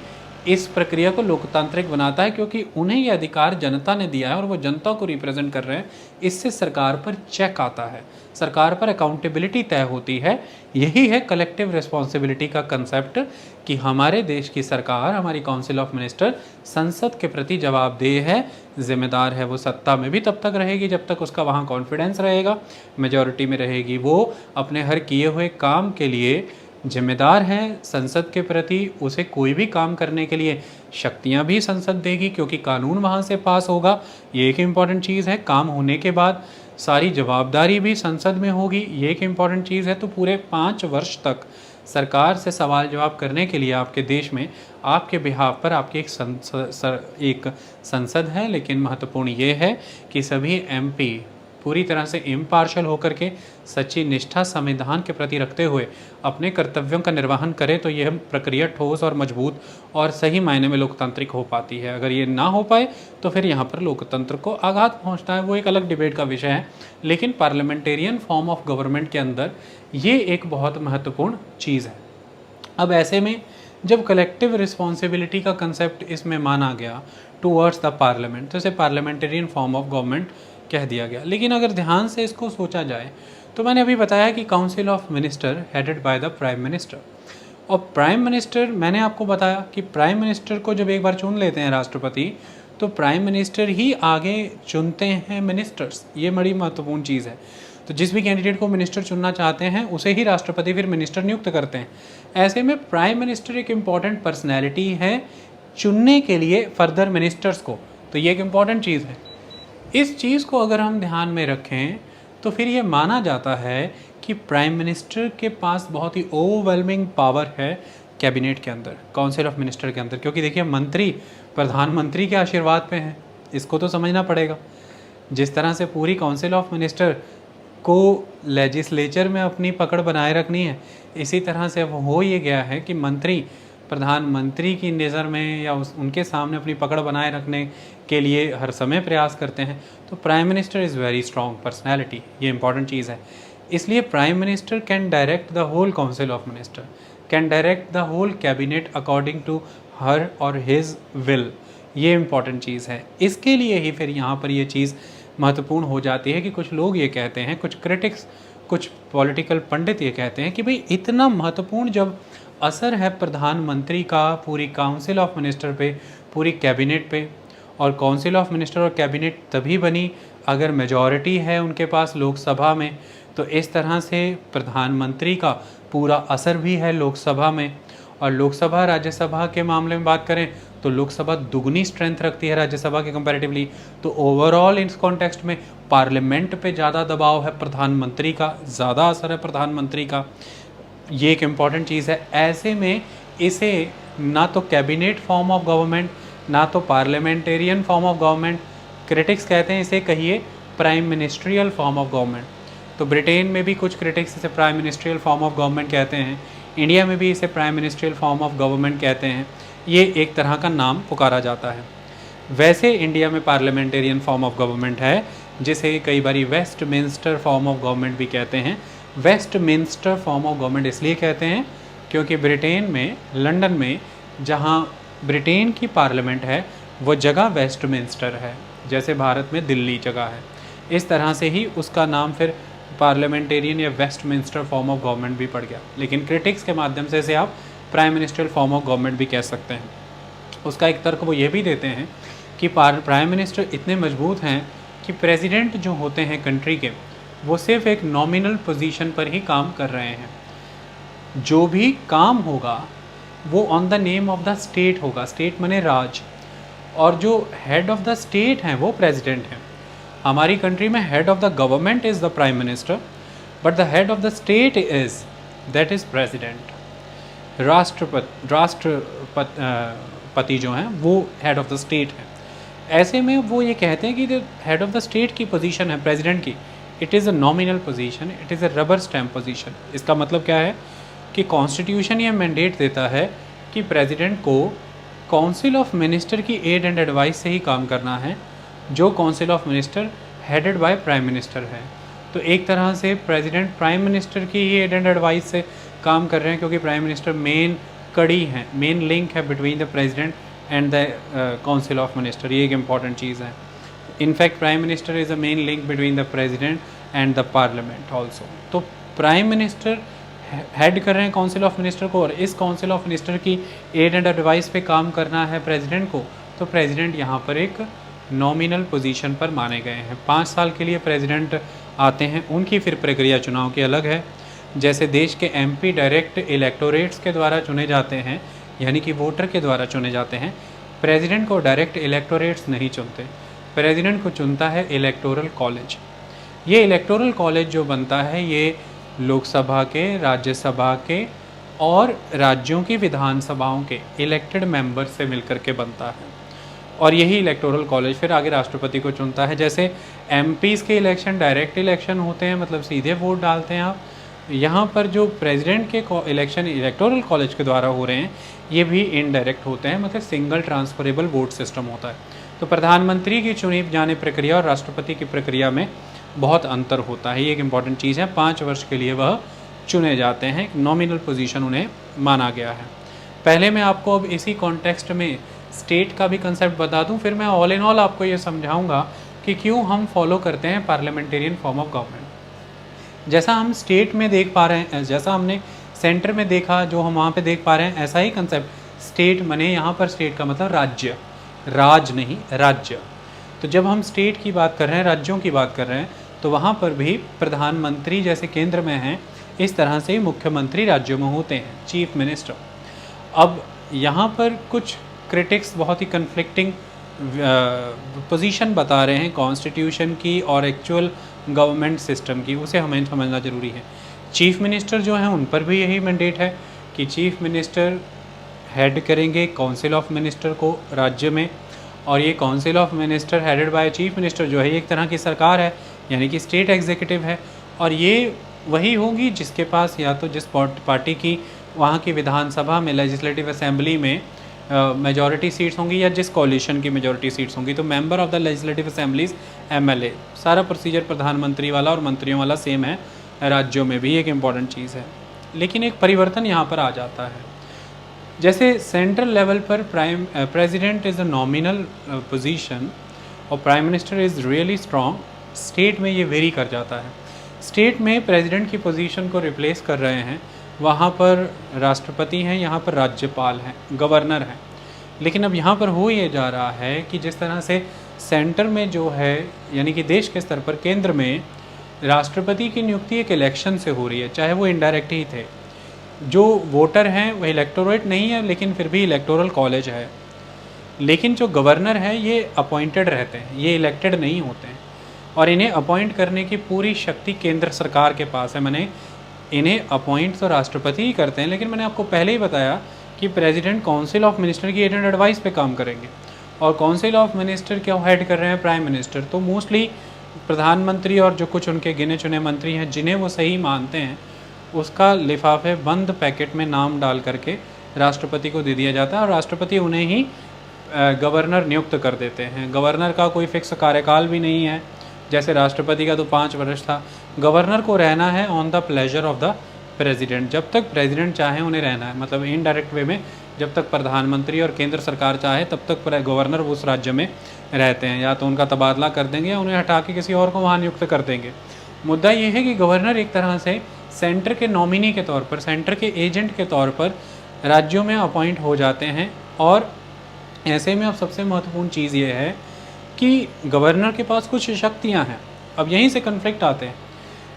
इस प्रक्रिया को लोकतांत्रिक बनाता है, क्योंकि उन्हें ये अधिकार जनता ने दिया है और वो जनता को रिप्रेजेंट कर रहे हैं। इससे सरकार पर चेक आता है, सरकार पर अकाउंटेबिलिटी तय होती है। यही है कलेक्टिव रिस्पॉन्सिबिलिटी का कंसेप्ट, कि हमारे देश की सरकार, हमारी काउंसिल ऑफ मिनिस्टर संसद के प्रति जवाबदेह है, जिम्मेदार है। वो सत्ता में भी तब तक रहेगी जब तक उसका वहाँ कॉन्फिडेंस रहेगा, मेजॉरिटी में रहेगी। वो अपने हर किए हुए काम के लिए जिम्मेदार है संसद के प्रति। उसे कोई भी काम करने के लिए शक्तियां भी संसद देगी, क्योंकि कानून वहां से पास होगा। ये एक इम्पॉर्टेंट चीज़ है। काम होने के बाद सारी जवाबदारी भी संसद में होगी, ये एक इम्पॉर्टेंट चीज़ है। तो पूरे 5 वर्ष तक सरकार से सवाल जवाब करने के लिए आपके देश में, आपके बिहाफ पर आपकी एक संसद है। लेकिन महत्वपूर्ण ये है कि सभी एमपी पूरी तरह से इम्पार्शल होकर के सच्ची निष्ठा संविधान के प्रति रखते हुए अपने कर्तव्यों का निर्वहन करें, तो यह प्रक्रिया ठोस और मजबूत और सही मायने में लोकतांत्रिक हो पाती है। अगर ये ना हो पाए तो फिर यहाँ पर लोकतंत्र को आघात पहुँचता है। वो एक अलग डिबेट का विषय है, लेकिन पार्लियामेंटेरियन फॉर्म ऑफ गवर्नमेंट के अंदर ये एक बहुत महत्वपूर्ण चीज़ है। अब ऐसे में जब कलेक्टिव रिस्पॉन्सिबिलिटी का कंसेप्ट इसमें माना गया टूवर्ड्स द पार्लियामेंट, तो इसे पार्लियामेंटेरियन फॉर्म ऑफ गवर्नमेंट कह दिया गया। लेकिन अगर ध्यान से इसको सोचा जाए तो मैंने अभी बताया कि council of minister headed by the prime minister, और प्राइम मिनिस्टर, मैंने आपको बताया कि प्राइम मिनिस्टर को जब एक बार चुन लेते हैं राष्ट्रपति, तो प्राइम मिनिस्टर ही आगे चुनते हैं मिनिस्टर्स। ये बड़ी महत्वपूर्ण चीज़ है। तो जिस भी कैंडिडेट को मिनिस्टर चुनना चाहते हैं उसे ही राष्ट्रपति फिर मिनिस्टर नियुक्त करते हैं। ऐसे में प्राइम मिनिस्टर एक इम्पॉर्टेंट पर्सनैलिटी है चुनने के लिए फर्दर मिनिस्टर्स को। तो ये एक इम्पॉर्टेंट चीज़ है। इस चीज़ को अगर हम ध्यान में रखें तो फिर ये माना जाता है कि प्राइम मिनिस्टर के पास बहुत ही ओवरवेलमिंग पावर है कैबिनेट के अंदर, काउंसिल ऑफ मिनिस्टर के अंदर। क्योंकि देखिए, मंत्री प्रधानमंत्री के आशीर्वाद पे हैं, इसको तो समझना पड़ेगा। जिस तरह से पूरी काउंसिल ऑफ मिनिस्टर को लेजिस्लेचर में अपनी पकड़ बनाए रखनी है, इसी तरह से अब हो ये गया है कि मंत्री प्रधानमंत्री की नज़र में या उनके सामने अपनी पकड़ बनाए रखने के लिए हर समय प्रयास करते हैं, तो prime minister is very strong personality, ये इंपॉर्टेंट चीज़ है। इसलिए prime minister can direct the whole council of minister, can direct the whole cabinet according to her और हिज विल, ये इंपॉर्टेंट चीज़ है। इसके लिए ही फिर यहाँ पर ये चीज़ महत्वपूर्ण हो जाती है कि कुछ लोग ये कहते हैं, कुछ क्रिटिक्स, कुछ पॉलिटिकल पंडित ये कहते हैं कि भाई इतना महत्वपूर्ण जब असर है प्रधानमंत्री का पूरी काउंसिल ऑफ मिनिस्टर पे, पूरी कैबिनेट पे, और काउंसिल ऑफ मिनिस्टर और कैबिनेट तभी बनी अगर मेजॉरिटी है उनके पास लोकसभा में, तो इस तरह से प्रधानमंत्री का पूरा असर भी है लोकसभा में। और लोकसभा राज्यसभा के मामले में बात करें तो लोकसभा दुगनी स्ट्रेंथ रखती है राज्यसभा के कंपैरेटिवली, तो ओवरऑल इस कॉन्टेक्स्ट में पार्लियामेंट पे ज़्यादा दबाव है प्रधानमंत्री का, ज़्यादा असर है प्रधानमंत्री का, ये एक इम्पॉर्टेंट चीज़ है। ऐसे में इसे ना तो कैबिनेट फॉर्म ऑफ गवर्नमेंट, ना तो parliamentarian form of government, critics कहते हैं इसे कहिए prime ministerial form of government. तो ब्रिटेन में भी कुछ क्रिटिक्स इसे prime ministerial form of government कहते हैं, इंडिया में भी इसे prime ministerial form of government कहते हैं, ये एक तरह का नाम पुकारा जाता है। वैसे इंडिया में पार्लियामेंटेरियन फॉर्म ऑफ गवर्नमेंट है, जिसे कई बार वेस्टमिंस्टर फॉर्म ऑफ गवर्नमेंट भी कहते हैं। वेस्टमिंस्टर फॉर्म ऑफ गवर्नमेंट इसलिए कहते हैं क्योंकि ब्रिटेन में, लंदन में, जहाँ ब्रिटेन की पार्लियामेंट है वो जगह वेस्टमिंस्टर है, जैसे भारत में दिल्ली जगह है। इस तरह से ही उसका नाम फिर पार्लियामेंटेरियन या वेस्टमिंस्टर फॉर्म ऑफ गवर्नमेंट भी पड़ गया। लेकिन क्रिटिक्स के माध्यम से इसे आप prime ministerial form of government भी कह सकते हैं। उसका एक तर्क वो ये भी देते हैं कि प्राइम मिनिस्टर इतने मजबूत हैं कि प्रेसिडेंट जो होते हैं कंट्री के, वो सिर्फ एक नॉमिनल पोजीशन पर ही काम कर रहे हैं। जो भी काम होगा वो on the name of the state होगा, स्टेट माने राज, और जो हेड ऑफ द स्टेट हैं वो प्रेसिडेंट हैं। हमारी कंट्री में head of the government is the prime minister, but the head of the state that is president. राष्ट्रपति जो हैं वो हेड ऑफ द स्टेट हैं। ऐसे में वो ये कहते हैं कि जो हेड ऑफ द स्टेट की पोजीशन है प्रेसिडेंट की, it is a nominal position, it is a rubber stamp position. इसका मतलब क्या है कि कॉन्स्टिट्यूशन ये मैंडेट देता है कि प्रेसिडेंट को काउंसिल ऑफ मिनिस्टर की एड एंड एडवाइस से ही काम करना है, जो council of minister headed by prime minister है। तो एक तरह से प्रेसिडेंट प्राइम मिनिस्टर की ही एड एंड एडवाइस से काम कर रहे हैं, क्योंकि प्राइम मिनिस्टर मेन कड़ी है, मेन लिंक है between the president and the council of minister. ये एक इम्पॉर्टेंट चीज़ है। In fact prime minister is a main link between the president and the parliament also. तो प्राइम मिनिस्टर हेड कर रहे हैं काउंसिल ऑफ मिनिस्टर को, और इस काउंसिल ऑफ मिनिस्टर की एड एंड एडवाइस पे काम करना है प्रेसिडेंट को। तो प्रेसिडेंट यहाँ पर एक नॉमिनल पोजीशन पर माने गए हैं। 5 साल के लिए प्रेसिडेंट आते हैं, उनकी फिर प्रक्रिया चुनाव की अलग है। जैसे देश के एमपी डायरेक्ट इलेक्टोरेट्स के द्वारा चुने जाते हैं, यानी कि वोटर के द्वारा चुने जाते हैं, प्रेसिडेंट को डायरेक्ट इलेक्टोरेट्स नहीं चुनते, प्रेसिडेंट को चुनता है इलेक्टोरल कॉलेज। ये इलेक्टोरल कॉलेज जो बनता है ये लोकसभा के, राज्यसभा के और राज्यों की विधानसभाओं के इलेक्टेड मेंबर से मिलकर के बनता है, और यही इलेक्टोरल कॉलेज फिर आगे राष्ट्रपति को चुनता है। जैसे एमपीज़ के इलेक्शन डायरेक्ट इलेक्शन होते हैं, मतलब सीधे वोट डालते हैं आप, यहाँ पर जो प्रेसिडेंट के इलेक्शन इलेक्टोरल कॉलेज के द्वारा हो रहे हैं ये भी इनडायरेक्ट होते हैं, मतलब सिंगल ट्रांसफरेबल वोट सिस्टम होता है। तो प्रधानमंत्री की चुनी जाने प्रक्रिया और राष्ट्रपति की प्रक्रिया में बहुत अंतर होता है, ये एक इम्पॉर्टेंट चीज़ है। 5 वर्ष के लिए वह चुने जाते हैं, नॉमिनल पोजीशन उन्हें माना गया है। पहले मैं आपको अब इसी कॉन्टेक्स्ट में स्टेट का भी कंसेप्ट बता दूं, फिर मैं ऑल इन ऑल आपको ये समझाऊंगा कि क्यों हम फॉलो करते हैं पार्लियामेंटेरियन फॉर्म ऑफ गवर्नमेंट। जैसा हम स्टेट में देख पा रहे हैं, जैसा हमने सेंटर में देखा, जो हम वहाँ पे देख पा रहे हैं, ऐसा ही कंसेप्ट स्टेट मने यहाँ पर स्टेट का मतलब राज्य, राज नहीं राज्य। तो जब हम स्टेट की बात कर रहे हैं, राज्यों की बात कर रहे हैं, तो वहाँ पर भी प्रधानमंत्री जैसे केंद्र में हैं, इस तरह से मुख्यमंत्री राज्यों में होते हैं, चीफ मिनिस्टर। अब यहाँ पर कुछ क्रिटिक्स बहुत ही कन्फ्लिक्टिंग पोजीशन बता रहे हैं कॉन्स्टिट्यूशन की और एक्चुअल गवर्नमेंट सिस्टम की, उसे हमें समझना ज़रूरी है। चीफ मिनिस्टर जो हैं उन पर भी यही मैंडेट है कि चीफ मिनिस्टर हेड करेंगे काउंसिल ऑफ मिनिस्टर को राज्य में, और ये council of minister headed by chief minister जो है एक तरह की सरकार है, यानी कि स्टेट एग्जीक्यूटिव है, और ये वही होगी जिसके पास या तो जिस पार्टी की वहाँ की विधानसभा में, लेजिस्लेटिव असेंबली में मेजॉरिटी सीट्स होंगी या जिस कॉलिशन की मेजॉरिटी सीट्स होंगी, तो member of the legislative assemblies MLA. सारा प्रोसीजर प्रधानमंत्री वाला और मंत्रियों वाला सेम है राज्यों में भी, एक इम्पॉर्टेंट चीज़ है। लेकिन एक परिवर्तन यहाँ पर आ जाता है। जैसे सेंट्रल लेवल पर president is a nominal position और prime minister is really strong, state में ये वेरी कर जाता है। स्टेट में प्रेसिडेंट की पोजीशन को रिप्लेस कर रहे हैं, वहाँ पर राष्ट्रपति हैं, यहाँ पर राज्यपाल हैं, गवर्नर हैं। लेकिन अब यहाँ पर हो ये जा रहा है कि जिस तरह से सेंटर में जो है, यानी कि देश के स्तर पर केंद्र में राष्ट्रपति की नियुक्ति एक इलेक्शन से हो रही है, चाहे वो इनडायरेक्ट ही थे। जो वोटर हैं वह इलेक्टोरेट नहीं है, लेकिन फिर भी इलेक्टोरल कॉलेज है। लेकिन जो गवर्नर है ये अपॉइंटेड रहते हैं, ये इलेक्टेड नहीं होते हैं, और इन्हें अपॉइंट करने की पूरी शक्ति केंद्र सरकार के पास है। मैंने इन्हें अपॉइंट तो राष्ट्रपति ही करते हैं, लेकिन मैंने आपको पहले ही बताया कि प्रेसिडेंट काउंसिल ऑफ मिनिस्टर की एड एंड एडवाइस पे काम करेंगे, और काउंसिल ऑफ मिनिस्टर क्या हेड कर रहे हैं, प्राइम मिनिस्टर। तो मोस्टली प्रधानमंत्री और जो कुछ उनके गिने चुने मंत्री हैं जिन्हें वो सही मानते हैं, उसका लिफाफे बंद पैकेट में नाम डाल करके राष्ट्रपति को दे दिया जाता है, और राष्ट्रपति उन्हें ही गवर्नर नियुक्त कर देते हैं। गवर्नर का कोई फिक्स कार्यकाल भी नहीं है, जैसे राष्ट्रपति का तो 5 वर्ष था। गवर्नर को रहना है on the pleasure of the president, जब तक प्रेसिडेंट चाहे उन्हें रहना है, मतलब इनडायरेक्ट वे में जब तक प्रधानमंत्री और केंद्र सरकार चाहे तब तक गवर्नर उस राज्य में रहते हैं। या तो उनका तबादला कर देंगे या उन्हें हटा के किसी और को वहाँ नियुक्त कर देंगे। मुद्दा ये है कि गवर्नर एक तरह से सेंटर के नॉमिनी के तौर पर, सेंटर के एजेंट के तौर पर राज्यों में अपॉइंट हो जाते हैं। और ऐसे में अब सबसे महत्वपूर्ण चीज़ ये है कि गवर्नर के पास कुछ शक्तियाँ हैं। अब यहीं से कन्फ्लिक्ट आते हैं,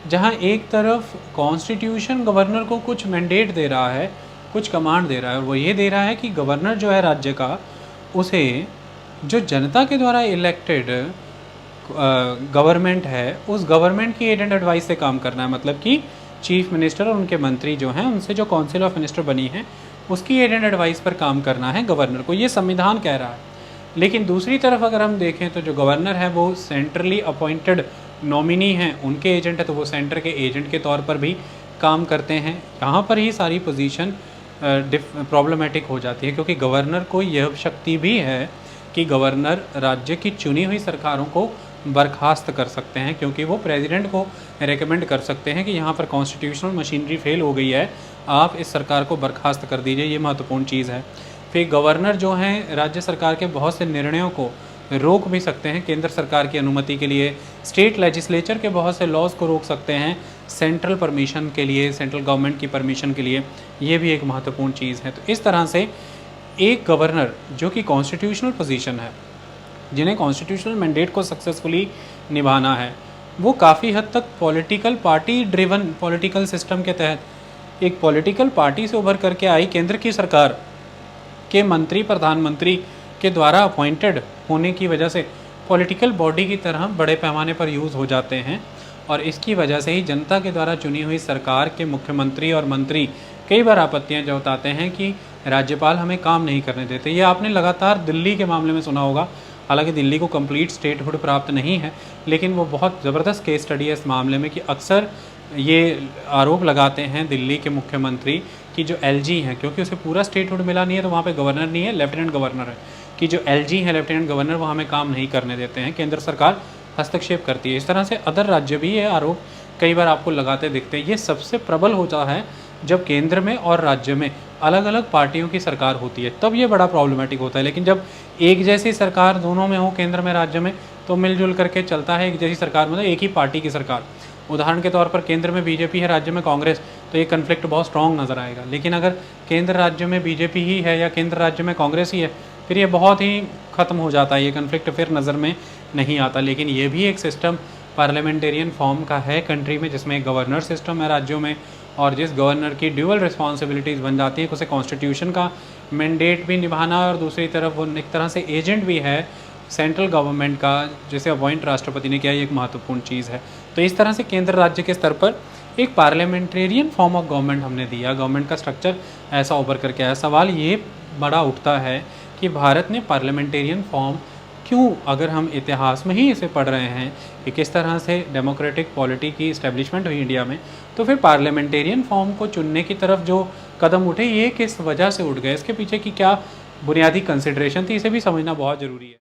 जहाँ एक तरफ कॉन्स्टिट्यूशन गवर्नर को कुछ मैंडेट दे रहा है, कुछ कमांड दे रहा है, और वो ये दे रहा है कि गवर्नर जो है राज्य का, उसे जो जनता के द्वारा इलेक्टेड गवर्नमेंट है, उस गवर्नमेंट की एड एंड एडवाइस से काम करना है। मतलब कि चीफ मिनिस्टर और उनके मंत्री जो हैं, उनसे जो काउंसिल ऑफ मिनिस्टर बनी है, उसकी एड एंड एडवाइस पर काम करना है गवर्नर को, ये संविधान कह रहा है। लेकिन दूसरी तरफ अगर हम देखें तो जो गवर्नर है वो सेंट्रली अपॉइंटेड नॉमिनी हैं, उनके एजेंट है, तो वो सेंटर के एजेंट के तौर पर भी काम करते हैं। यहाँ पर ही सारी पोजीशन प्रॉब्लमेटिक हो जाती है, क्योंकि गवर्नर को यह शक्ति भी है कि गवर्नर राज्य की चुनी हुई सरकारों को बर्खास्त कर सकते हैं, क्योंकि वो प्रेसिडेंट को रेकमेंड कर सकते हैं कि यहाँ पर कॉन्स्टिट्यूशनल मशीनरी फेल हो गई है, आप इस सरकार को बर्खास्त कर दीजिए। ये महत्वपूर्ण चीज़ है। फिर गवर्नर जो हैं राज्य सरकार के बहुत से निर्णयों को रोक भी सकते हैं केंद्र सरकार की अनुमति के लिए, स्टेट लेजिस्लेचर के बहुत से लॉज को रोक सकते हैं सेंट्रल परमिशन के लिए, सेंट्रल गवर्नमेंट की परमिशन के लिए। ये भी एक महत्वपूर्ण चीज़ है। तो इस तरह से एक गवर्नर जो कि कॉन्स्टिट्यूशनल पोजीशन है, जिन्हें कॉन्स्टिट्यूशनल मैंडेट को सक्सेसफुली निभाना है, वो काफ़ी हद तक political party driven political system के तहत एक पॉलिटिकल पार्टी से उभर करके आई केंद्र की सरकार के मंत्री प्रधानमंत्री के द्वारा अपॉइंटेड होने की वजह से पॉलिटिकल बॉडी की तरह बड़े पैमाने पर यूज़ हो जाते हैं, और इसकी वजह से ही जनता के द्वारा चुनी हुई सरकार के मुख्यमंत्री और मंत्री कई बार आपत्तियां जताते हैं कि राज्यपाल हमें काम नहीं करने देते। ये आपने लगातार दिल्ली के मामले में सुना होगा। हालांकि दिल्ली को कंप्लीट स्टेटहुड प्राप्त नहीं है, लेकिन वो बहुत ज़बरदस्त केस स्टडी है इस मामले में कि अक्सर ये आरोप लगाते हैं दिल्ली के मुख्यमंत्री कि जो एलजी हैं, क्योंकि उसे पूरा स्टेटहुड मिला नहीं है तो वहाँ पे गवर्नर नहीं है, लेफ्टिनेंट गवर्नर है, कि जो एलजी हैं लेफ्टिनेंट गवर्नर, वो हमें काम नहीं करने देते हैं, केंद्र सरकार हस्तक्षेप करती है। इस तरह से अदर राज्य भी ये आरोप कई बार आपको लगाते दिखते हैं। ये सबसे प्रबल होता है जब केंद्र में और राज्य में अलग अलग पार्टियों की सरकार होती है, तब ये बड़ा प्रॉब्लमेटिक होता है। लेकिन जब एक जैसी सरकार दोनों में हो, केंद्र में राज्य में, तो मिलजुल करके चलता है। एक जैसी सरकार मतलब एक ही पार्टी की सरकार, उदाहरण के तौर पर केंद्र में बीजेपी है, राज्य में कांग्रेस, तो ये कन्फ्लिक्ट बहुत स्ट्रॉन्ग नज़र आएगा। लेकिन अगर केंद्र राज्य में बीजेपी ही है या केंद्र राज्य में कांग्रेस ही है, फिर ये बहुत ही ख़त्म हो जाता है, ये कन्फ्लिक्ट फिर नज़र में नहीं आता। लेकिन ये भी एक सिस्टम पार्लियामेंटेरियन फॉर्म का है कंट्री में, जिसमें एक गवर्नर सिस्टम है राज्यों में, और जिस गवर्नर की ड्यूअल रिस्पॉन्सिबिलिटीज़ बन जाती हैं, उसे कॉन्स्टिट्यूशन का मैंडेट भी निभाना, और दूसरी तरफ वो एक तरह से एजेंट भी है सेंट्रल गवर्नमेंट का, जिसे अपॉइंट राष्ट्रपति ने किया, ये एक महत्वपूर्ण चीज़ है। तो इस तरह से केंद्र राज्य के स्तर पर एक पार्लियामेंटेरियन फॉर्म ऑफ गवर्नमेंट हमने दिया, गवर्नमेंट का स्ट्रक्चर ऐसा उभर करके आया। सवाल ये बड़ा उठता है कि भारत ने पार्लियामेंटेरियन फॉर्म क्यों, अगर हम इतिहास में ही इसे पढ़ रहे हैं कि किस तरह से डेमोक्रेटिक पॉलिटी की इस्टेब्लिशमेंट हुई इंडिया में, तो फिर पार्लियामेंटेरियन फॉर्म को चुनने की तरफ जो कदम उठे ये किस वजह से उठ गए, इसके पीछे की क्या बुनियादी कंसिडरेशन थी, इसे भी समझना बहुत ज़रूरी है।